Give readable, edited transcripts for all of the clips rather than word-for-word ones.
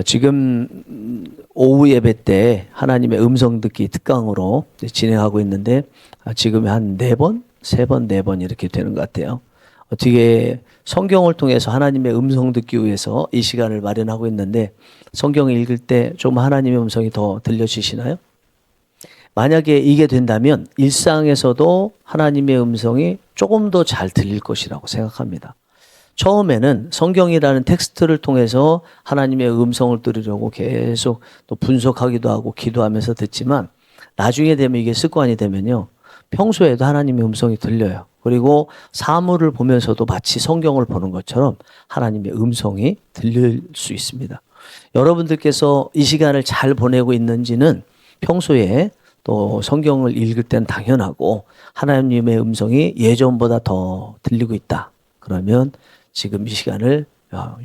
지금 오후 예배 때 하나님의 음성 듣기 특강으로 진행하고 있는데 지금 한 4번, 3번, 4번 이렇게 되는 것 같아요. 어떻게 성경을 통해서 하나님의 음성 듣기 위해서 이 시간을 마련하고 있는데 성경을 읽을 때 좀 하나님의 음성이 더 들려지시나요? 만약에 이게 된다면 일상에서도 하나님의 음성이 조금 더 잘 들릴 것이라고 생각합니다. 처음에는 성경이라는 텍스트를 통해서 하나님의 음성을 들으려고 계속 또 분석하기도 하고 기도하면서 듣지만 나중에 되면 이게 습관이 되면요. 평소에도 하나님의 음성이 들려요. 그리고 사물을 보면서도 마치 성경을 보는 것처럼 하나님의 음성이 들릴 수 있습니다. 여러분들께서 이 시간을 잘 보내고 있는지는 평소에 또 성경을 읽을 때는 당연하고 하나님의 음성이 예전보다 더 들리고 있다. 그러면 지금 이 시간을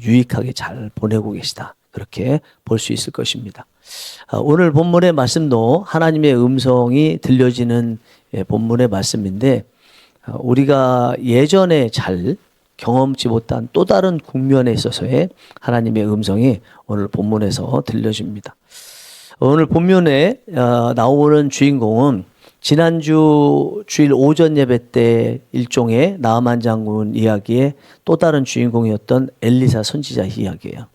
유익하게 잘 보내고 계시다. 그렇게 볼 수 있을 것입니다. 오늘 본문의 말씀도 하나님의 음성이 들려지는 본문의 말씀인데 우리가 예전에 잘 경험치 못한 또 다른 국면에 있어서의 하나님의 음성이 오늘 본문에서 들려집니다. 오늘 본문에 나오는 주인공은 지난주 주일 오전 예배 때 일종의 나아만 장군 이야기의 또 다른 주인공이었던 엘리사 선지자 이야기예요.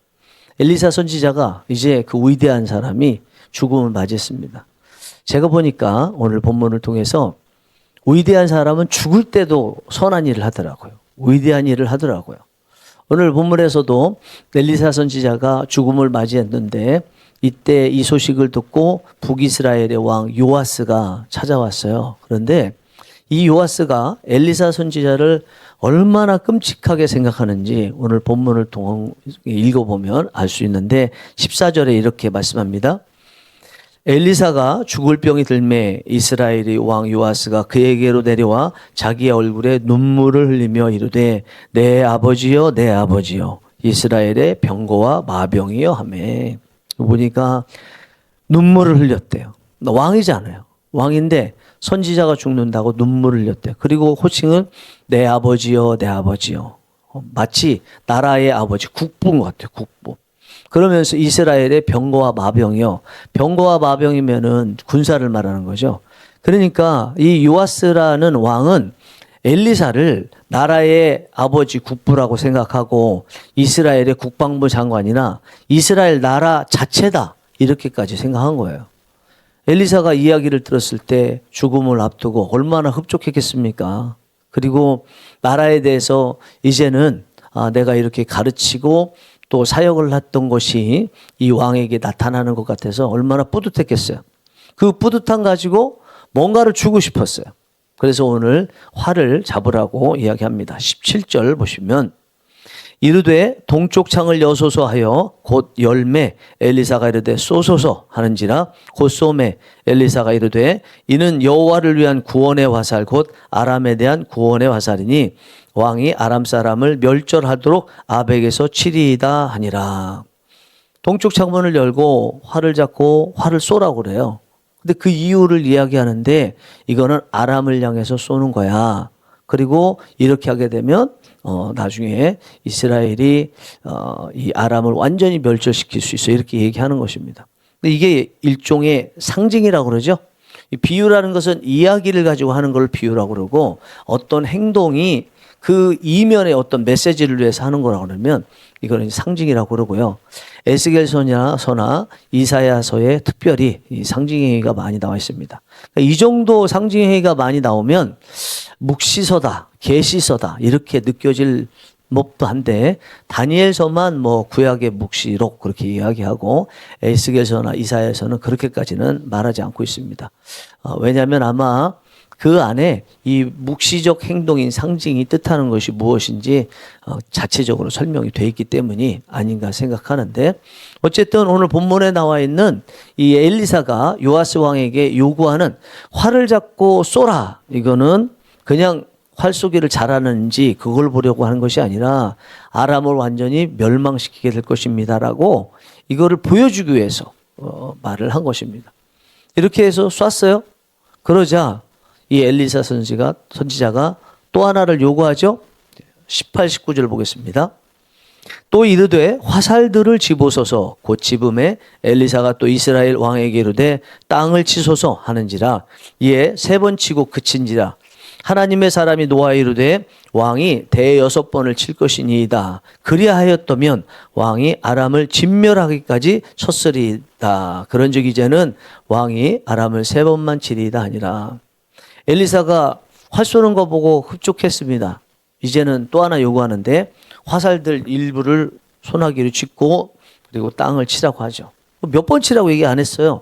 엘리사 선지자가 이제 그 위대한 사람이 죽음을 맞이했습니다. 제가 보니까 오늘 본문을 통해서 위대한 사람은 죽을 때도 선한 일을 하더라고요. 위대한 일을 하더라고요. 오늘 본문에서도 엘리사 선지자가 죽음을 맞이했는데 이때 이 소식을 듣고 북이스라엘의 왕 요아스가 찾아왔어요. 그런데 이 요아스가 엘리사 선지자를 얼마나 끔찍하게 생각하는지 오늘 본문을 읽어보면 알 수 있는데 14절에 이렇게 말씀합니다. 엘리사가 죽을 병이 들매 이스라엘의 왕 요아스가 그에게로 내려와 자기의 얼굴에 눈물을 흘리며 이르되 내 아버지여 내 아버지여 이스라엘의 병거와 마병이여 하매 보니까 눈물을 흘렸대요. 왕이잖아요. 왕인데 선지자가 죽는다고 눈물을 흘렸대요. 그리고 호칭은 내 아버지요 내 아버지요. 마치 나라의 아버지 국부인 것 같아요. 국부. 그러면서 이스라엘의 병거와 마병이요. 병거와 마병이면은 군사를 말하는 거죠. 그러니까 이 요아스라는 왕은 엘리사를 나라의 아버지 국부라고 생각하고 이스라엘의 국방부 장관이나 이스라엘 나라 자체다 이렇게까지 생각한 거예요. 엘리사가 이야기를 들었을 때 죽음을 앞두고 얼마나 흡족했겠습니까? 그리고 나라에 대해서 이제는 내가 이렇게 가르치고 또 사역을 했던 것이 이 왕에게 나타나는 것 같아서 얼마나 뿌듯했겠어요. 그 뿌듯함 가지고 뭔가를 주고 싶었어요. 그래서 오늘 활을 잡으라고 이야기합니다. 17절 보시면 이르되 동쪽 창을 여소서 하여 곧 열매 엘리사가 이르되 쏘소서 하는지라 곧 쏘매 엘리사가 이르되 이는 여호와를 위한 구원의 화살 곧 아람에 대한 구원의 화살이니 왕이 아람 사람을 멸절하도록 아벡에서 치리이다 하니라. 동쪽 창문을 열고 활을 잡고 활을 쏘라고 그래요. 근데 그 이유를 이야기하는데 이거는 아람을 향해서 쏘는 거야. 그리고 이렇게 하게 되면 나중에 이스라엘이 이 아람을 완전히 멸절시킬 수 있어. 이렇게 얘기하는 것입니다. 근데 이게 일종의 상징이라고 그러죠. 이 비유라는 것은 이야기를 가지고 하는 걸 비유라고 그러고 어떤 행동이 그 이면의 어떤 메시지를 위해서 하는 거라고 그러면 이거는 상징이라고 그러고요. 에스겔서나 이사야서에 특별히 이 상징행위가 많이 나와 있습니다. 이 정도 상징행위가 많이 나오면 묵시서다, 계시서다 이렇게 느껴질 법도 한데 다니엘서만 뭐 구약의 묵시록 그렇게 이야기하고 에스겔서나 이사야서는 그렇게까지는 말하지 않고 있습니다. 왜냐하면 아마 그 안에 이 묵시적 행동인 상징이 뜻하는 것이 무엇인지 자체적으로 설명이 되어 있기 때문이 아닌가 생각하는데 어쨌든 오늘 본문에 나와 있는 이 엘리사가 요아스 왕에게 요구하는 활을 잡고 쏘라 이거는 그냥 활 쏘기를 잘하는지 그걸 보려고 하는 것이 아니라 아람을 완전히 멸망시키게 될 것입니다라고 이거를 보여주기 위해서 말을 한 것입니다. 이렇게 해서 쐈어요. 그러자 이 엘리사 선지자가 또 하나를 요구하죠. 18, 19절 보겠습니다. 또 이르되 화살들을 집으소서. 곧 집음에 엘리사가 또 이스라엘 왕에게 이르되 땅을 치소서 하는지라. 이에 세 번 치고 그친지라. 하나님의 사람이 노아 이르되 왕이 대여섯 번을 칠 것이니이다. 그리하였다면 왕이 아람을 진멸하기까지 쳤으리이다. 그런즉 이제는 왕이 아람을 세 번만 치리이다 하니라. 엘리사가 활 쏘는 거 보고 흡족했습니다. 이제는 또 하나 요구하는데 화살들 일부를 소나기로 짚고 그리고 땅을 치라고 하죠. 몇 번 치라고 얘기 안 했어요.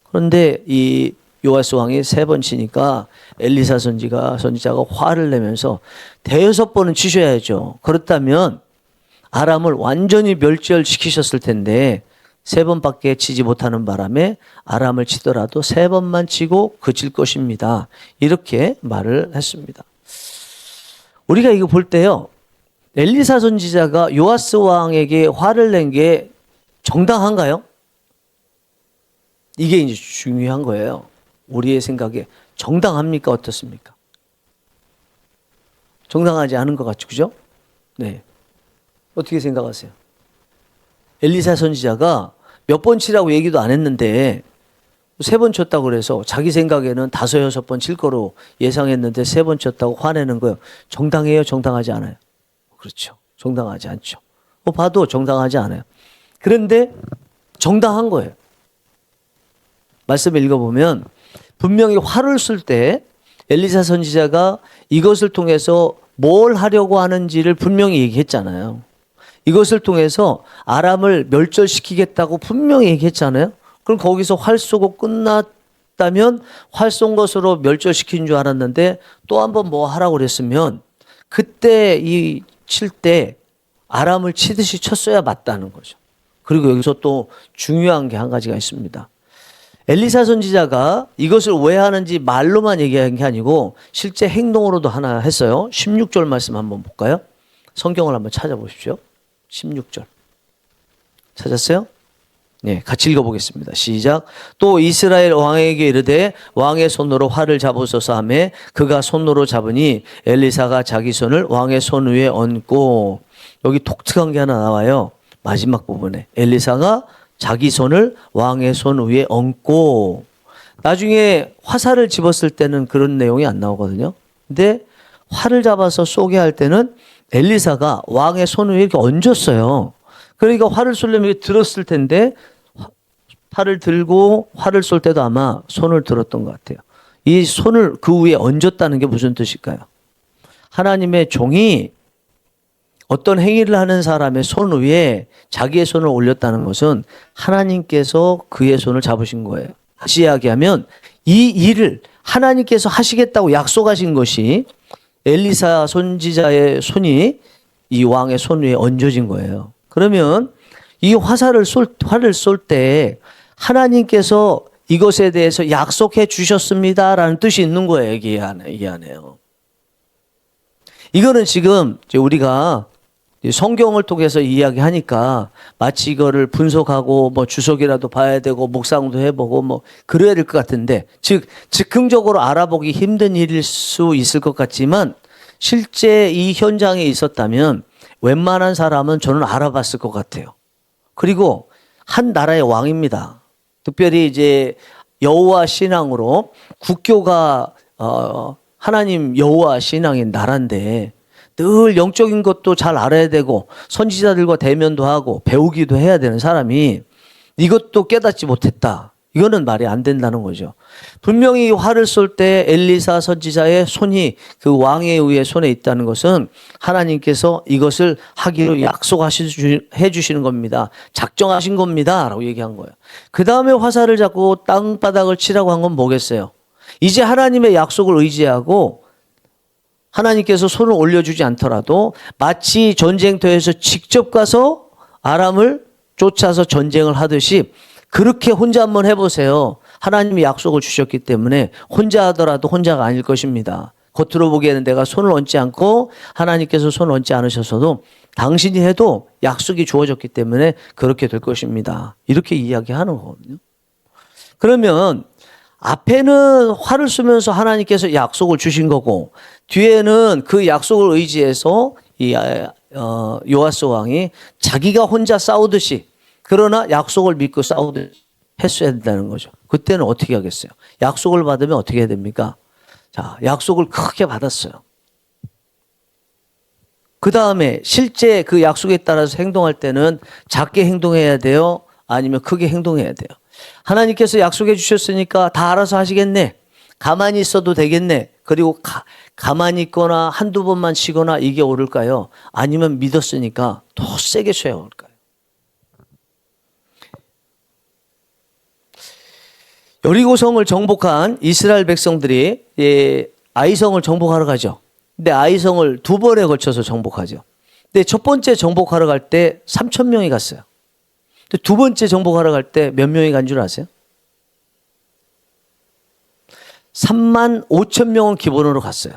그런데 이 요아스 왕이 세 번 치니까 엘리사 선지자가 화를 내면서 대여섯 번은 치셔야죠. 그렇다면 아람을 완전히 멸절시키셨을 텐데 세 번밖에 치지 못하는 바람에 아람을 치더라도 세 번만 치고 그칠 것입니다. 이렇게 말을 했습니다. 우리가 이거 볼 때요, 엘리사 선지자가 요아스 왕에게 화를 낸 게 정당한가요? 이게 이제 중요한 거예요. 우리의 생각에 정당합니까? 어떻습니까? 정당하지 않은 것 같죠, 그죠? 네. 어떻게 생각하세요? 엘리사 선지자가 몇 번 치라고 얘기도 안 했는데 세 번 쳤다고 그래서 자기 생각에는 다섯 여섯 번 칠 거로 예상했는데 세 번 쳤다고 화내는 거예요. 정당해요? 정당하지 않아요? 그렇죠. 정당하지 않죠. 봐도 정당하지 않아요. 그런데 정당한 거예요. 말씀을 읽어보면 분명히 화를 쏠 때 엘리사 선지자가 이것을 통해서 뭘 하려고 하는지를 분명히 얘기했잖아요. 이것을 통해서 아람을 멸절시키겠다고 분명히 얘기했잖아요. 그럼 거기서 활 쏘고 끝났다면 활 쏜 것으로 멸절시킨 줄 알았는데 또 한 번 뭐 하라고 그랬으면 그때 칠 때 아람을 치듯이 쳤어야 맞다는 거죠. 그리고 여기서 또 중요한 게 한 가지가 있습니다. 엘리사 선지자가 이것을 왜 하는지 말로만 얘기한 게 아니고 실제 행동으로도 하나 했어요. 16절 말씀 한번 볼까요? 성경을 한번 찾아보십시오. 16절. 찾았어요? 네, 같이 읽어보겠습니다. 시작. 또 이스라엘 왕에게 이르되 왕의 손으로 활을 잡으소서 하매 그가 손으로 잡으니 엘리사가 자기 손을 왕의 손 위에 얹고, 여기 독특한 게 하나 나와요. 마지막 부분에 엘리사가 자기 손을 왕의 손 위에 얹고, 나중에 화살을 집었을 때는 그런 내용이 안 나오거든요. 근데 활을 잡아서 쏘게 할 때는 엘리사가 왕의 손 위에 이렇게 얹었어요. 그러니까 활을 쏘려면 들었을 텐데 팔을 들고 활을 쏠 때도 아마 손을 들었던 것 같아요. 이 손을 그 위에 얹었다는 게 무슨 뜻일까요? 하나님의 종이 어떤 행위를 하는 사람의 손 위에 자기의 손을 올렸다는 것은 하나님께서 그의 손을 잡으신 거예요. 다시 이야기하면 이 일을 하나님께서 하시겠다고 약속하신 것이 엘리사 선지자의 손이 이 왕의 손 위에 얹어진 거예요. 그러면 이 활을 쏠 때 하나님께서 이것에 대해서 약속해 주셨습니다라는 뜻이 있는 거예요. 이게 안에요. 이거는 지금 우리가 성경을 통해서 이야기하니까 마치 이거를 분석하고 뭐 주석이라도 봐야 되고 묵상도 해보고 뭐 그래야 될 것 같은데, 즉 즉흥적으로 알아보기 힘든 일일 수 있을 것 같지만 실제 이 현장에 있었다면 웬만한 사람은 저는 알아봤을 것 같아요. 그리고 한 나라의 왕입니다. 특별히 이제 여호와 신앙으로 국교가 하나님 여호와 신앙인 나라인데 늘 영적인 것도 잘 알아야 되고 선지자들과 대면도 하고 배우기도 해야 되는 사람이 이것도 깨닫지 못했다. 이거는 말이 안 된다는 거죠. 분명히 활을 쏠 때 엘리사 선지자의 손이 그 왕의 의의 손에 있다는 것은 하나님께서 이것을 하기로 약속해 주시는 겁니다. 작정하신 겁니다. 라고 얘기한 거예요. 그 다음에 화살을 잡고 땅바닥을 치라고 한 건 뭐겠어요? 이제 하나님의 약속을 의지하고 하나님께서 손을 올려주지 않더라도 마치 전쟁터에서 직접 가서 아람을 쫓아서 전쟁을 하듯이 그렇게 혼자 한번 해보세요. 하나님이 약속을 주셨기 때문에 혼자 하더라도 혼자가 아닐 것입니다. 겉으로 보기에는 내가 손을 얹지 않고 하나님께서 손을 얹지 않으셨어도 당신이 해도 약속이 주어졌기 때문에 그렇게 될 것입니다. 이렇게 이야기하는 거거든요. 그러면 앞에는 활을 쏘면서 하나님께서 약속을 주신 거고 뒤에는 그 약속을 의지해서 이 요아스 왕이 자기가 혼자 싸우듯이 그러나 약속을 믿고 싸우듯이 했어야 된다는 거죠. 그때는 어떻게 하겠어요? 약속을 받으면 어떻게 해야 됩니까? 자, 약속을 크게 받았어요. 그 다음에 실제 그 약속에 따라서 행동할 때는 작게 행동해야 돼요? 아니면 크게 행동해야 돼요? 하나님께서 약속해 주셨으니까 다 알아서 하시겠네. 가만히 있어도 되겠네. 그리고 가만히 있거나 한두 번만 쉬거나 이게 옳을까요? 아니면 믿었으니까 더 세게 쉬어야 할까요? 여리고성을 정복한 이스라엘 백성들이 아이성을 정복하러 가죠. 근데 아이성을 두 번에 걸쳐서 정복하죠. 근데 첫 번째 정복하러 갈 때 3천 명이 갔어요. 근데 두 번째 정복하러 갈 때 몇 명이 간 줄 아세요? 3만 5천 명은 기본으로 갔어요.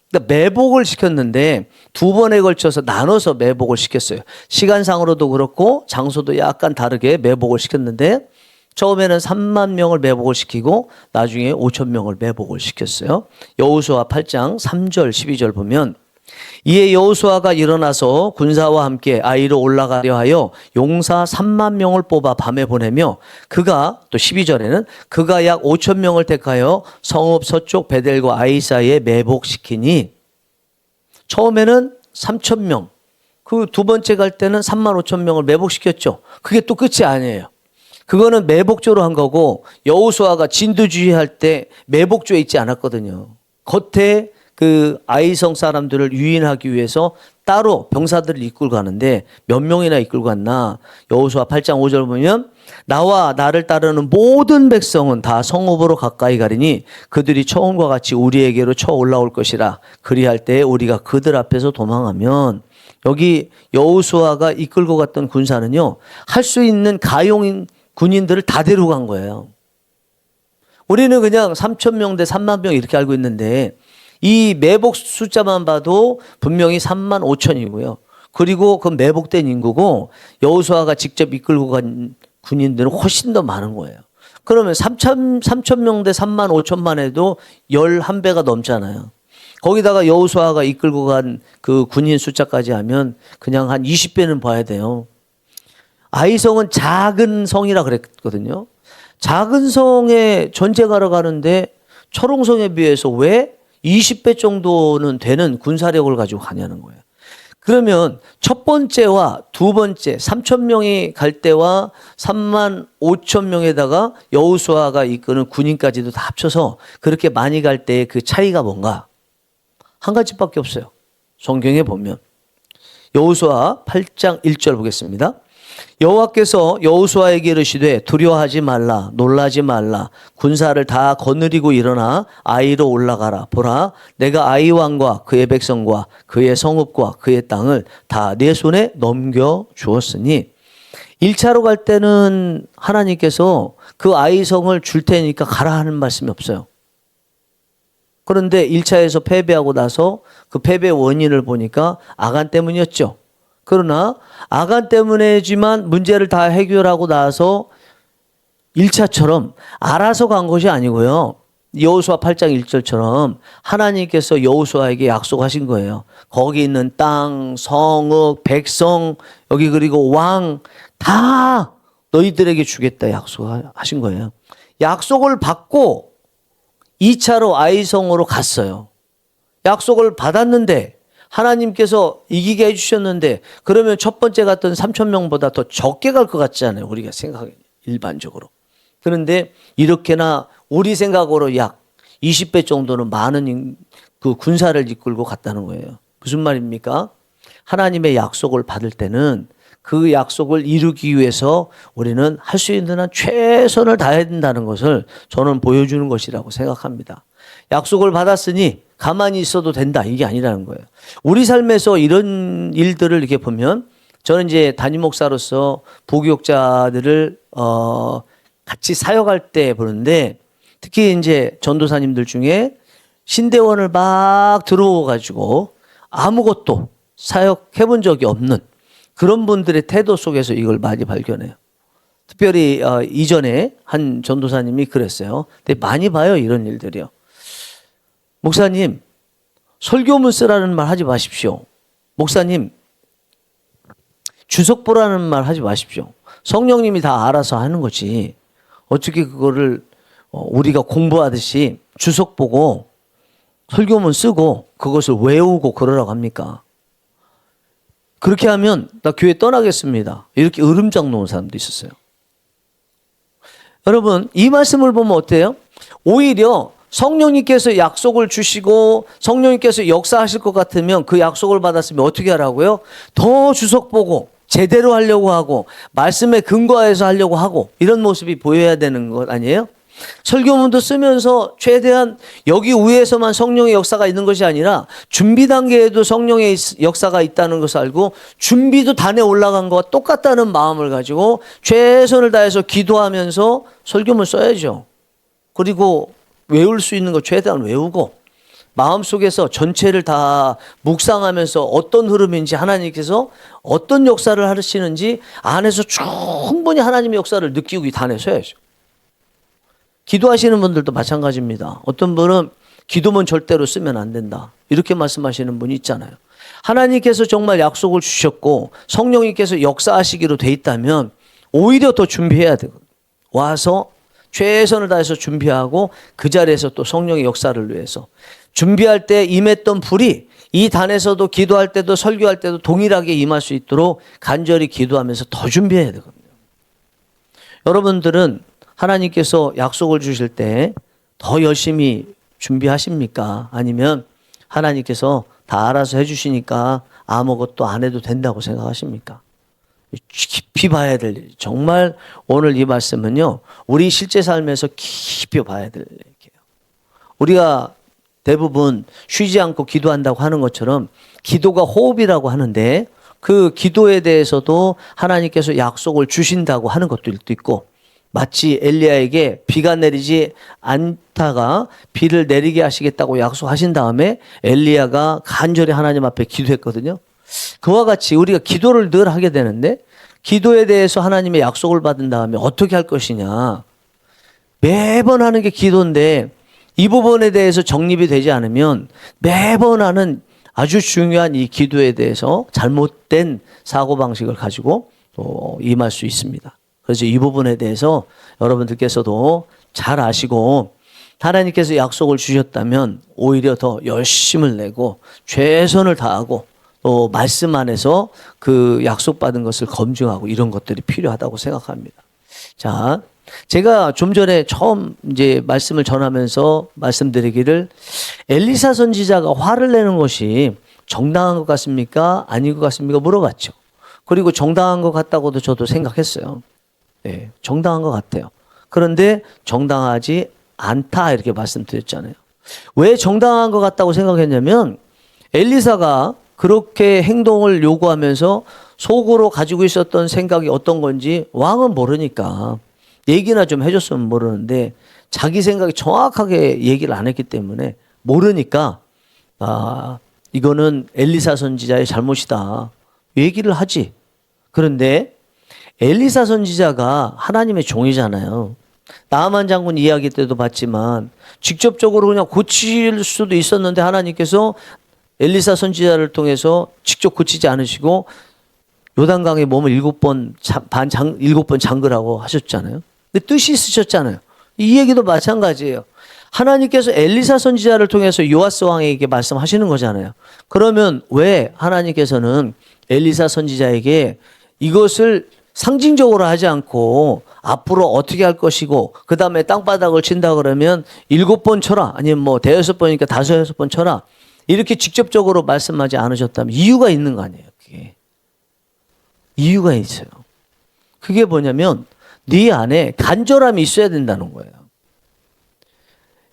그러니까 매복을 시켰는데 두 번에 걸쳐서 나눠서 매복을 시켰어요. 시간상으로도 그렇고 장소도 약간 다르게 매복을 시켰는데 처음에는 3만 명을 매복을 시키고 나중에 5천 명을 매복을 시켰어요. 여호수아 8장 3절 12절 보면 이에 여호수아가 일어나서 군사와 함께 아이로 올라가려 하여 용사 3만 명을 뽑아 밤에 보내며 그가 또 12절에는 그가 약 5천 명을 택하여 성읍 서쪽 베델과 아이 사이에 매복시키니 처음에는 3천 명, 그 두 번째 갈 때는 3만 5천 명을 매복시켰죠. 그게 또 끝이 아니에요. 그거는 매복조로 한 거고 여호수아가 진두지휘할 때 매복조에 있지 않았거든요. 겉에 그 아이성 사람들을 유인하기 위해서 따로 병사들을 이끌고 가는데 몇 명이나 이끌고 갔나? 여호수아 8장 5절 보면 나와 나를 따르는 모든 백성은 다 성읍으로 가까이 가리니 그들이 처음과 같이 우리에게로 쳐 올라올 것이라. 그리할 때 우리가 그들 앞에서 도망하면 여기 여호수아가 이끌고 갔던 군사는요. 할 수 있는 가용인 군인들을 다 데려간 거예요. 우리는 그냥 3천 명 대 3만 명 이렇게 알고 있는데 이 매복 숫자만 봐도 분명히 3만 5천이고요. 그리고 그 매복된 인구고 여호수아가 직접 이끌고 간 군인들은 훨씬 더 많은 거예요. 그러면 3천 명 대 3만 5천만 해도 11배가 넘잖아요. 거기다가 여호수아가 이끌고 간 그 군인 숫자까지 하면 그냥 한 20배는 봐야 돼요. 아이성은 작은 성이라 그랬거든요. 작은 성에 전쟁하러 가는데 철옹성에 비해서 왜 20배 정도는 되는 군사력을 가지고 가냐는 거예요. 그러면 첫 번째와 두 번째 3천 명이 갈 때와 3만 5천 명에다가 여호수아가 이끄는 군인까지도 다 합쳐서 그렇게 많이 갈 때의 그 차이가 뭔가? 한 가지밖에 없어요. 성경에 보면 여호수아 8장 1절 보겠습니다. 여호와께서 여호수아에게 이르시되 두려워하지 말라 놀라지 말라 군사를 다 거느리고 일어나 아이로 올라가라. 보라 내가 아이 왕과 그의 백성과 그의 성읍과 그의 땅을 다 내 손에 넘겨 주었으니 1차로 갈 때는 하나님께서 그 아이 성을 줄 테니까 가라 하는 말씀이 없어요. 그런데 1차에서 패배하고 나서 그 패배 원인을 보니까 아간 때문이었죠. 그러나 아간 때문이지만 문제를 다 해결하고 나서 1차처럼 알아서 간 것이 아니고요. 여호수아 8장 1절처럼 하나님께서 여호수아에게 약속하신 거예요. 거기 있는 땅, 성읍, 백성, 여기 그리고 왕 다 너희들에게 주겠다 약속하신 거예요. 약속을 받고 2차로 아이성으로 갔어요. 약속을 받았는데 하나님께서 이기게 해주셨는데 그러면 첫 번째 갔던 3천 명보다 더 적게 갈 것 같지 않아요? 우리가 생각해 일반적으로. 그런데 이렇게나 우리 생각으로 약 20배 정도는 많은 그 군사를 이끌고 갔다는 거예요. 무슨 말입니까? 하나님의 약속을 받을 때는 그 약속을 이루기 위해서 우리는 할 수 있는 한 최선을 다해야 된다는 것을 저는 보여주는 것이라고 생각합니다. 약속을 받았으니 가만히 있어도 된다 이게 아니라는 거예요. 우리 삶에서 이런 일들을 이렇게 보면 저는 이제 담임 목사로서 부교육자들을 같이 사역할 때 보는데 특히 이제 전도사님들 중에 신대원을 막 들어오 가지고 아무것도 사역해 본 적이 없는 그런 분들의 태도 속에서 이걸 많이 발견해요. 특별히 이전에 한 전도사님이 그랬어요. 근데 많이 봐요 이런 일들이요. 목사님 설교문 쓰라는 말 하지 마십시오. 목사님 주석 보라는 말 하지 마십시오. 성령님이 다 알아서 하는 거지. 어떻게 그거를 우리가 공부하듯이 주석 보고 설교문 쓰고 그것을 외우고 그러라고 합니까? 그렇게 하면 나 교회 떠나겠습니다. 이렇게 으름장 놓은 사람도 있었어요. 여러분, 이 말씀을 보면 어때요? 오히려 성령님께서 약속을 주시고 성령님께서 역사하실 것 같으면 그 약속을 받았으면 어떻게 하라고요? 더 주석 보고 제대로 하려고 하고 말씀에 근거해서 하려고 하고 이런 모습이 보여야 되는 것 아니에요? 설교문도 쓰면서 최대한 여기 위에서만 성령의 역사가 있는 것이 아니라 준비 단계에도 성령의 역사가 있다는 것을 알고 준비도 단에 올라간 것과 똑같다는 마음을 가지고 최선을 다해서 기도하면서 설교문 써야죠. 그리고 외울 수 있는 거 최대한 외우고 마음속에서 전체를 다 묵상하면서 어떤 흐름인지 하나님께서 어떤 역사를 하시는지 안에서 충분히 하나님의 역사를 느끼고 이 단에 서야죠. 기도하시는 분들도 마찬가지입니다. 어떤 분은 기도문 절대로 쓰면 안 된다. 이렇게 말씀하시는 분이 있잖아요. 하나님께서 정말 약속을 주셨고 성령님께서 역사하시기로 돼 있다면 오히려 더 준비해야 되거든요. 와서 최선을 다해서 준비하고 그 자리에서 또 성령의 역사를 위해서 준비할 때 임했던 불이 이 단에서도 기도할 때도 설교할 때도 동일하게 임할 수 있도록 간절히 기도하면서 더 준비해야 되거든요. 여러분들은 하나님께서 약속을 주실 때 더 열심히 준비하십니까? 아니면 하나님께서 다 알아서 해주시니까 아무것도 안 해도 된다고 생각하십니까? 깊이 봐야 될 일. 정말 오늘 이 말씀은요, 우리 실제 삶에서 깊이 봐야 될 얘기예요. 우리가 대부분 쉬지 않고 기도한다고 하는 것처럼 기도가 호흡이라고 하는데 그 기도에 대해서도 하나님께서 약속을 주신다고 하는 것들도 있고 마치 엘리야에게 비가 내리지 않다가 비를 내리게 하시겠다고 약속하신 다음에 엘리야가 간절히 하나님 앞에 기도했거든요. 그와 같이 우리가 기도를 늘 하게 되는데 기도에 대해서 하나님의 약속을 받은 다음에 어떻게 할 것이냐. 매번 하는 게 기도인데 이 부분에 대해서 정립이 되지 않으면 매번 하는 아주 중요한 이 기도에 대해서 잘못된 사고방식을 가지고 또 임할 수 있습니다. 그래서 이 부분에 대해서 여러분들께서도 잘 아시고 하나님께서 약속을 주셨다면 오히려 더 열심을 내고 최선을 다하고 또 말씀 안에서 그 약속받은 것을 검증하고 이런 것들이 필요하다고 생각합니다. 자, 제가 좀 전에 처음 이제 말씀을 전하면서 말씀드리기를 엘리사 선지자가 화를 내는 것이 정당한 것 같습니까? 아닌 것 같습니까? 물어봤죠. 그리고 정당한 것 같다고도 저도 생각했어요. 네, 정당한 것 같아요. 그런데 정당하지 않다 이렇게 말씀드렸잖아요. 왜 정당한 것 같다고 생각했냐면 엘리사가 그렇게 행동을 요구하면서 속으로 가지고 있었던 생각이 어떤 건지 왕은 모르니까 얘기나 좀 해줬으면 모르는데 자기 생각이 정확하게 얘기를 안 했기 때문에 모르니까 이거는 엘리사 선지자의 잘못이다 얘기를 하지. 그런데 엘리사 선지자가 하나님의 종이잖아요. 나아만 장군 이야기 때도 봤지만 직접적으로 그냥 고칠 수도 있었는데 하나님께서 엘리사 선지자를 통해서 직접 고치지 않으시고 요단강에 몸을 7번 잠그라고 하셨잖아요. 근데 뜻이 있으셨잖아요. 이 얘기도 마찬가지예요. 하나님께서 엘리사 선지자를 통해서 요아스 왕에게 말씀하시는 거잖아요. 그러면 왜 하나님께서는 엘리사 선지자에게 이것을 상징적으로 하지 않고 앞으로 어떻게 할 것이고 그 다음에 땅바닥을 친다 그러면 7번 쳐라 아니면 뭐 5번이니까 5번 쳐라 이렇게 직접적으로 말씀하지 않으셨다면 이유가 있는 거 아니에요. 그게 이유가 있어요. 그게 뭐냐면 네 안에 간절함이 있어야 된다는 거예요.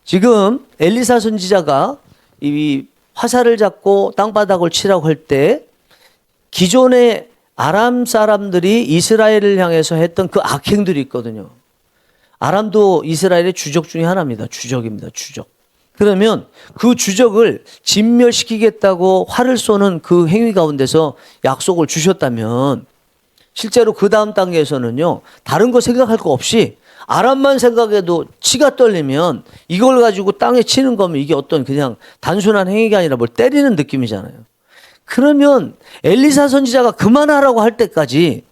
지금 엘리사 선지자가 이 화살을 잡고 땅바닥을 치라고 할 때 기존의 아람 사람들이 이스라엘을 향해서 했던 그 악행들이 있거든요. 아람도 이스라엘의 주적 중에 하나입니다. 주적입니다. 주적. 그러면 그 주적을 진멸시키겠다고 활을 쏘는 그 행위 가운데서 약속을 주셨다면 실제로 그 다음 단계에서는요. 다른 거 생각할 거 없이 아람만 생각해도 치가 떨리면 이걸 가지고 땅에 치는 거면 이게 어떤 그냥 단순한 행위가 아니라 뭘 때리는 느낌이잖아요. 그러면 엘리사 선지자가 그만하라고 할 때까지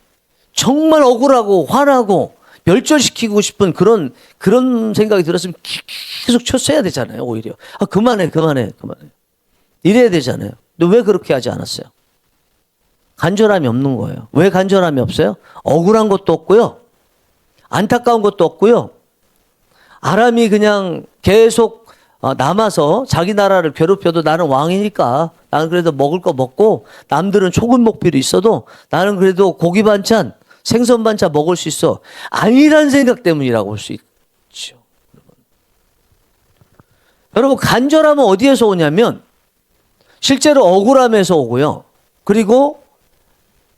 정말 억울하고 화나고 멸절시키고 싶은 그런 생각이 들었으면 계속 쳤어야 되잖아요. 오히려 그만해. 이래야 되잖아요. 근데 왜 그렇게 하지 않았어요? 간절함이 없는 거예요. 왜 간절함이 없어요? 억울한 것도 없고요. 안타까운 것도 없고요. 아람이 그냥 계속 남아서 자기 나라를 괴롭혀도 나는 왕이니까 나는 그래도 먹을 거 먹고 남들은 초근 목표로 있어도 나는 그래도 고기 반찬, 생선 반찬 먹을 수 있어. 아니란 생각 때문이라고 볼 수 있죠. 여러분 간절함은 어디에서 오냐면 실제로 억울함에서 오고요. 그리고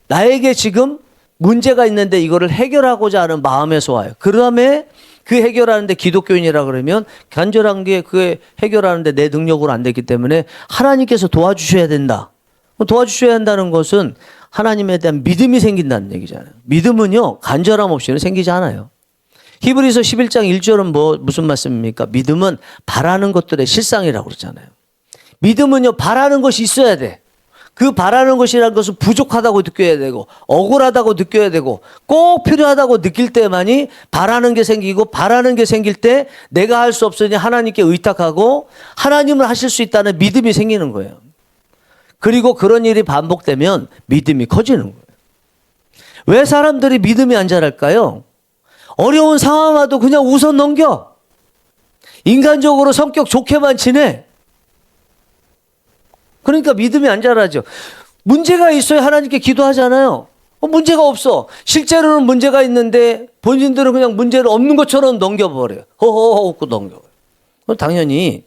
나에게 지금 문제가 있는데 이거를 해결하고자 하는 마음에서 와요. 그 다음에 그 해결하는데 기독교인이라 그러면 간절한 게 그 해결하는데 내 능력으로 안 되기 때문에 하나님께서 도와주셔야 된다. 도와주셔야 한다는 것은 하나님에 대한 믿음이 생긴다는 얘기잖아요. 믿음은요 간절함 없이는 생기지 않아요. 히브리서 11장 1절은 무슨 말씀입니까? 믿음은 바라는 것들의 실상이라고 그러잖아요. 믿음은요 바라는 것이 있어야 돼. 그 바라는 것이라는 것은 부족하다고 느껴야 되고 억울하다고 느껴야 되고 꼭 필요하다고 느낄 때만이 바라는 게 생기고, 바라는 게 생길 때 내가 할 수 없으니 하나님께 의탁하고 하나님을 하실 수 있다는 믿음이 생기는 거예요. 그리고 그런 일이 반복되면 믿음이 커지는 거예요. 왜 사람들이 믿음이 안 자랄까요? 어려운 상황 와도 그냥 웃어 넘겨. 인간적으로 성격 좋게만 지내. 그러니까 믿음이 안 자라죠. 문제가 있어야 하나님께 기도하잖아요. 문제가 없어. 실제로는 문제가 있는데 본인들은 그냥 문제를 없는 것처럼 넘겨버려요. 허허허 웃고 넘겨버려요. 당연히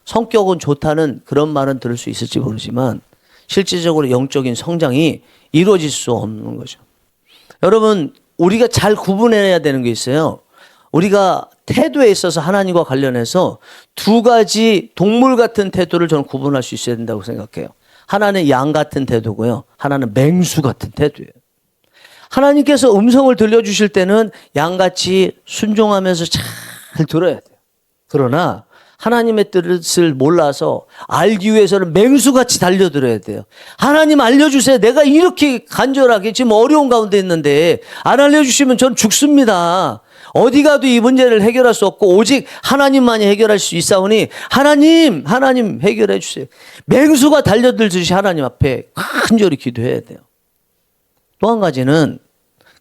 성격은 좋다는 그런 말은 들을 수 있을지 모르지만 실질적으로 영적인 성장이 이루어질 수 없는 거죠. 여러분 우리가 잘 구분해야 되는 게 있어요. 우리가 태도에 있어서 하나님과 관련해서 두 가지 동물 같은 태도를 저는 구분할 수 있어야 된다고 생각해요. 하나는 양 같은 태도고요. 하나는 맹수 같은 태도예요. 하나님께서 음성을 들려주실 때는 양같이 순종하면서 잘 들어야 돼요. 그러나 하나님의 뜻을 몰라서 알기 위해서는 맹수같이 달려들어야 돼요. 하나님 알려주세요. 내가 이렇게 간절하게 지금 어려운 가운데 있는데 안 알려주시면 전 죽습니다. 어디 가도 이 문제를 해결할 수 없고 오직 하나님만이 해결할 수 있사오니 하나님 해결해 주세요. 맹수가 달려들듯이 하나님 앞에 간절히 기도해야 돼요. 또 한 가지는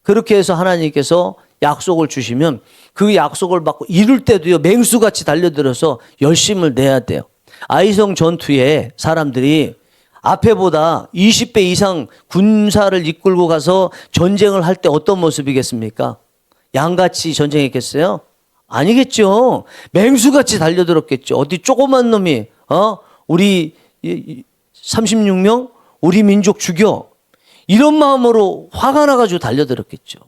그렇게 해서 하나님께서 약속을 주시면 그 약속을 받고 이룰 때도요 맹수같이 달려들어서 열심을 내야 돼요. 아이성 전투에 사람들이 앞에보다 20배 이상 군사를 이끌고 가서 전쟁을 할 때 어떤 모습이겠습니까? 양같이 전쟁했겠어요? 아니겠죠. 맹수같이 달려들었겠죠. 어디 조그만 놈이 우리 36명 우리 민족 죽여 이런 마음으로 화가 나가지고 달려들었겠죠.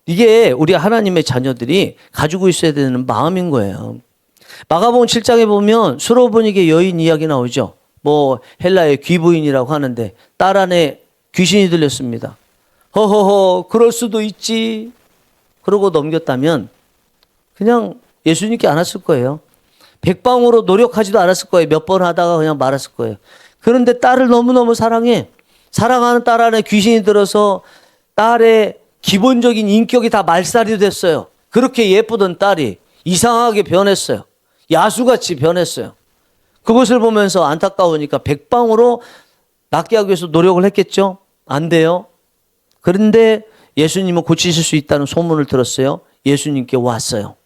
이게 우리 하나님의 자녀들이 가지고 있어야 되는 마음인 거예요. 마가복음 7장에 보면 수로보니게 여인 이야기 나오죠. 헬라의 귀부인이라고 하는데 딸 안에 귀신이 들렸습니다. 허허허 그럴 수도 있지. 그러고 넘겼다면 그냥 예수님께 안 왔을 거예요. 백방으로 노력하지도 않았을 거예요. 몇 번 하다가 그냥 말았을 거예요. 그런데 딸을 너무너무 사랑해. 사랑하는 딸 안에 귀신이 들어서 딸의 기본적인 인격이 다 말살이 됐어요. 그렇게 예쁘던 딸이 이상하게 변했어요. 야수같이 변했어요. 그것을 보면서 안타까우니까 백방으로 낫게 하기 위해서 노력을 했겠죠? 안 돼요. 그런데 예수님은 고치실 수 있다는 소문을 들었어요. 예수님께 왔어요.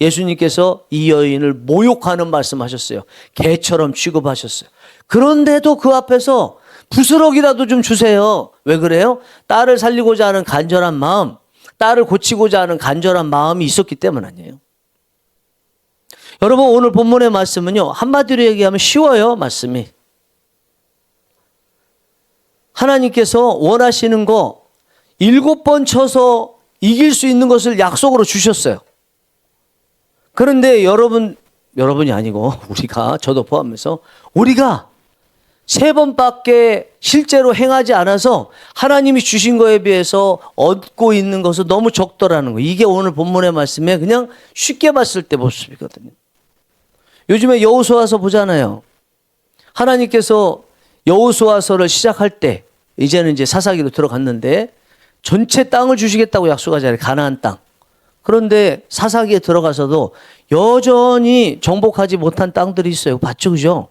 예수님께서 이 여인을 모욕하는 말씀하셨어요. 개처럼 취급하셨어요. 그런데도 그 앞에서 부스럭이라도 좀 주세요. 왜 그래요? 딸을 살리고자 하는 간절한 마음, 딸을 고치고자 하는 간절한 마음이 있었기 때문 아니에요. 여러분 오늘 본문의 말씀은요. 한마디로 얘기하면 쉬워요. 말씀이. 하나님께서 원하시는 거 7번 쳐서 이길 수 있는 것을 약속으로 주셨어요. 그런데 여러분이 아니고 우리가 저도 포함해서 우리가 3번밖에 실제로 행하지 않아서 하나님이 주신 거에 비해서 얻고 있는 것은 너무 적더라는 거예요. 이게 오늘 본문의 말씀에 그냥 쉽게 봤을 때 모습이거든요. 요즘에 여호수아서 보잖아요. 하나님께서 여호수아서를 시작할 때 이제는 이제 사사기로 들어갔는데 전체 땅을 주시겠다고 약속하잖아요. 가나안 땅. 그런데 사사기에 들어가서도 여전히 정복하지 못한 땅들이 있어요. 봤죠, 그죠?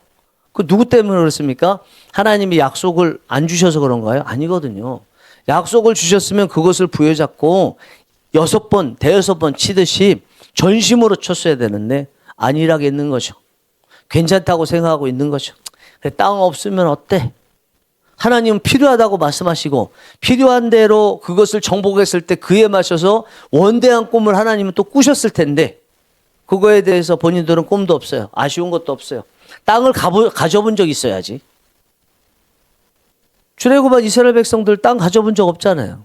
그 누구 때문에 그렇습니까? 하나님이 약속을 안 주셔서 그런가요? 아니거든요. 약속을 주셨으면 그것을 부여잡고 6번, 대여섯 번 치듯이 전심으로 쳤어야 되는데 안일하겠는 거죠. 괜찮다고 생각하고 있는 거죠. 땅 없으면 어때? 하나님은 필요하다고 말씀하시고 필요한 대로 그것을 정복했을 때 그에 맞춰서 원대한 꿈을 하나님은 또 꾸셨을 텐데 그거에 대해서 본인들은 꿈도 없어요. 아쉬운 것도 없어요. 땅을 가져본 적 있어야지. 출애굽한 이스라엘 백성들 땅 가져본 적 없잖아요.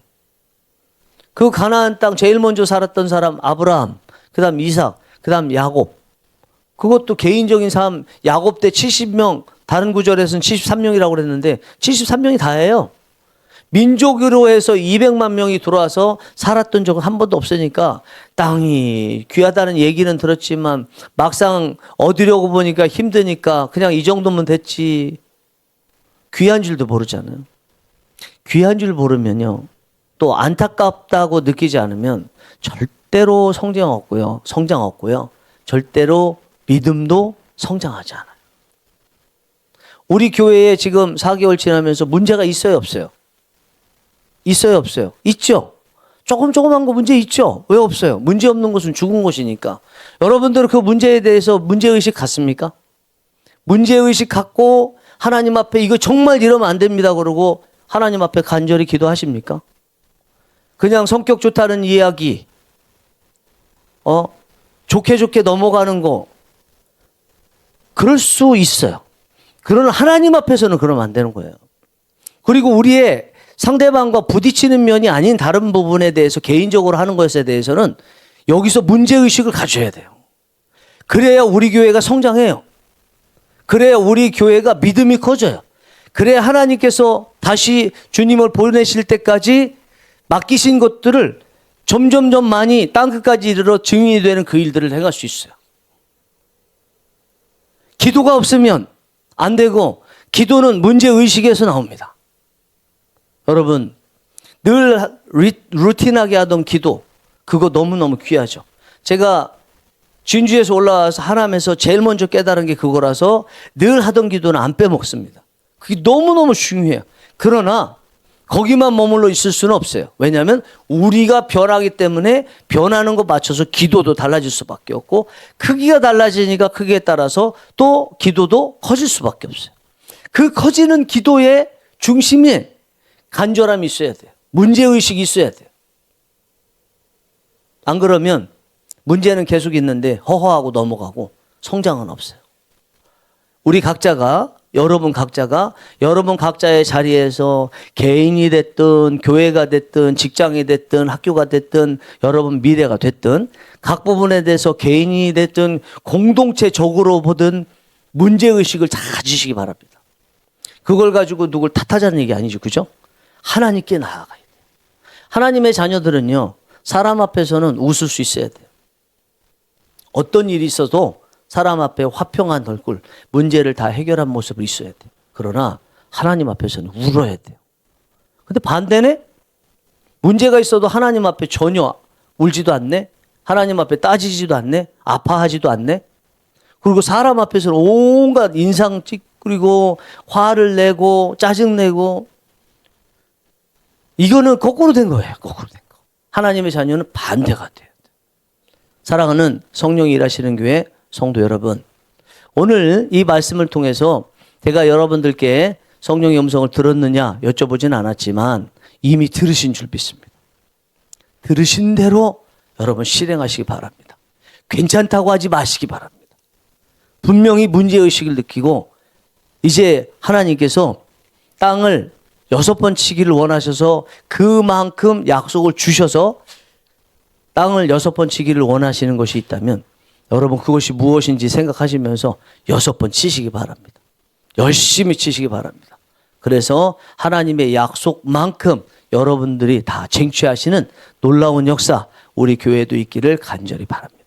그 가나안 땅 제일 먼저 살았던 사람 아브라함, 그다음 이삭, 그다음 야곱. 그것도 개인적인 삶. 야곱 때 70명, 다른 구절에서는 73명이라고 그랬는데 73명이 다예요. 민족으로 해서 200만 명이 들어와서 살았던 적은 한 번도 없으니까 땅이 귀하다는 얘기는 들었지만 막상 얻으려고 보니까 힘드니까 그냥 이 정도면 됐지. 귀한 줄도 모르잖아요. 귀한 줄 모르면요. 또 안타깝다고 느끼지 않으면 절대로 성장 없고요. 절대로 믿음도 성장하지 않아요. 우리 교회에 지금 4개월 지나면서 문제가 있어요, 없어요? 있어요, 없어요? 있죠? 조그만 거 문제 있죠? 왜 없어요? 문제 없는 것은 죽은 것이니까. 여러분들은 그 문제에 대해서 문제의식 갖습니까? 문제의식 갖고 하나님 앞에 이거 정말 이러면 안 됩니다 그러고 하나님 앞에 간절히 기도하십니까? 그냥 성격 좋다는 이야기, 좋게 넘어가는 거, 그럴 수 있어요. 그러나 하나님 앞에서는 그러면 안 되는 거예요. 그리고 우리의 상대방과 부딪히는 면이 아닌 다른 부분에 대해서 개인적으로 하는 것에 대해서는 여기서 문제의식을 가져야 돼요. 그래야 우리 교회가 성장해요. 그래야 우리 교회가 믿음이 커져요. 그래야 하나님께서 다시 주님을 보내실 때까지 맡기신 것들을 점점 많이 땅끝까지 이르러 증인이 되는 그 일들을 행할 수 있어요. 기도가 없으면 안 되고 기도는 문제의식에서 나옵니다. 여러분 늘 루틴하게 하던 기도 그거 너무너무 귀하죠. 제가 진주에서 올라와서 하나님에서 제일 먼저 깨달은 게 그거라서 늘 하던 기도는 안 빼먹습니다. 그게 너무너무 중요해요. 그러나 거기만 머물러 있을 수는 없어요. 왜냐하면 우리가 변하기 때문에 변하는 거 맞춰서 기도도 달라질 수밖에 없고 크기가 달라지니까 크기에 따라서 또 기도도 커질 수밖에 없어요. 그 커지는 기도의 중심에 간절함이 있어야 돼요. 문제의식이 있어야 돼요. 안 그러면 문제는 계속 있는데 허허하고 넘어가고 성장은 없어요. 우리 각자가 여러분 각자의 자리에서 개인이 됐든 교회가 됐든 직장이 됐든 학교가 됐든 여러분 미래가 됐든 각 부분에 대해서 개인이 됐든 공동체적으로 보든 문제의식을 다 가지시기 바랍니다. 그걸 가지고 누굴 탓하자는 얘기 아니죠. 그죠? 하나님께 나아가야 돼요. 하나님의 자녀들은요. 사람 앞에서는 웃을 수 있어야 돼요. 어떤 일이 있어도 사람 앞에 화평한 얼굴, 문제를 다 해결한 모습을 있어야 돼요. 그러나 하나님 앞에서는 울어야 돼요. 근데 반대네? 문제가 있어도 하나님 앞에 전혀 울지도 않네? 하나님 앞에 따지지도 않네? 아파하지도 않네? 그리고 사람 앞에서는 온갖 인상 찌푸리고 화를 내고 짜증내고 이거는 거꾸로 된 거예요. 거꾸로 된 거. 하나님의 자녀는 반대가 돼요. 사랑하는 성령이 일하시는 교회 성도 여러분, 오늘 이 말씀을 통해서 제가 여러분들께 성령의 음성을 들었느냐 여쭤보진 않았지만 이미 들으신 줄 믿습니다. 들으신 대로 여러분 실행하시기 바랍니다. 괜찮다고 하지 마시기 바랍니다. 분명히 문제의식을 느끼고 이제 하나님께서 땅을 6번 치기를 원하셔서 그만큼 약속을 주셔서 땅을 6번 치기를 원하시는 것이 있다면 여러분 그것이 무엇인지 생각하시면서 6번 치시기 바랍니다. 열심히 치시기 바랍니다. 그래서 하나님의 약속만큼 여러분들이 다 쟁취하시는 놀라운 역사 우리 교회도 있기를 간절히 바랍니다.